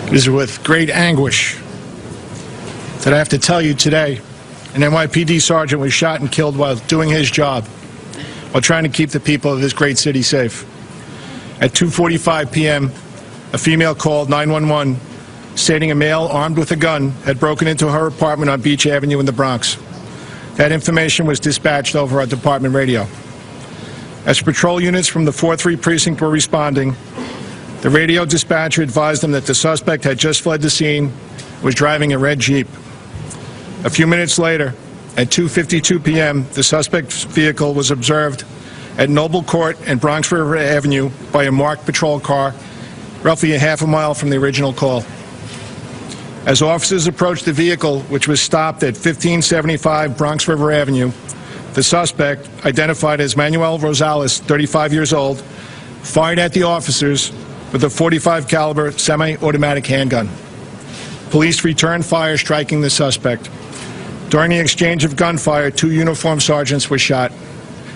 It is with great anguish that I have to tell you today, an NYPD sergeant was shot and killed while doing his job, while trying to keep the people of this great city safe. At 2:45 p.m., a female called 911 stating a male armed with a gun had broken into her apartment on Beach Avenue in the Bronx. That information was dispatched over our department radio. As patrol units from the 4-3 precinct were responding, the radio dispatcher advised them that the suspect had just fled the scene, was driving a red Jeep. A few minutes later, at 2:52 p.m., the suspect's vehicle was observed at Noble Court and Bronx River Avenue by a marked patrol car, roughly a half a mile from the original call. As officers approached the vehicle, which was stopped at 1575 Bronx River Avenue, the suspect, identified as Manuel Rosales, 35 years old, fired at the officers with a .45 caliber semi-automatic handgun. Police returned fire, striking the suspect. During the exchange of gunfire, 2 uniformed sergeants were shot.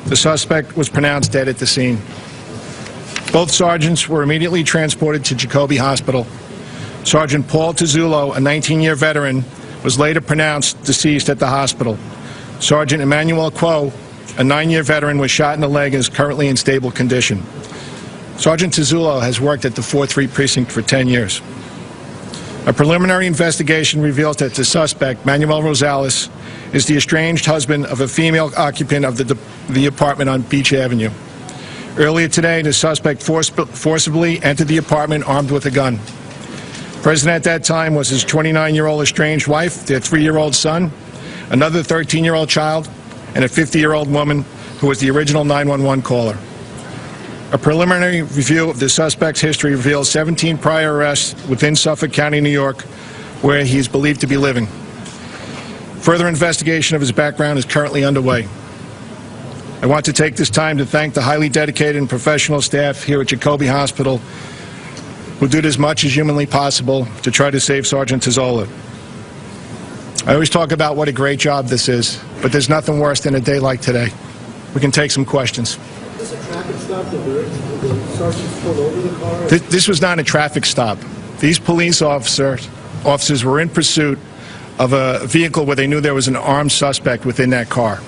The suspect was pronounced dead at the scene. Both sergeants were immediately transported to Jacoby Hospital. Sergeant Paul Tuozzolo, a 19-year veteran, was later pronounced deceased at the hospital. Sergeant Emmanuel Quo, a 9-year veteran, was shot in the leg and is currently in stable condition. Sergeant Tuozzolo has worked at the 4-3 precinct for 10 years. A preliminary investigation reveals that the suspect, Manuel Rosales, is the estranged husband of a female occupant of the apartment on Beach Avenue. Earlier today, the suspect forcibly entered the apartment armed with a gun. Present at that time was his 29-year-old estranged wife, their 3-year-old son, another 13-year-old child, and a 50-year-old woman who was the original 911 caller. A preliminary review of the suspect's history reveals 17 prior arrests within Suffolk County, New York, where he is believed to be living. Further investigation of his background is currently underway. I want to take this time to thank the highly dedicated and professional staff here at Jacoby Hospital who did as much as humanly possible to try to save Sergeant Tuozzolo. I always talk about what a great job this is, but there's nothing worse than a day like today. We can take some questions. Is this a traffic stop? The sergeants pulled over the car? This was not a traffic stop. These police officers were in pursuit of a vehicle where they knew there was an armed suspect within that car.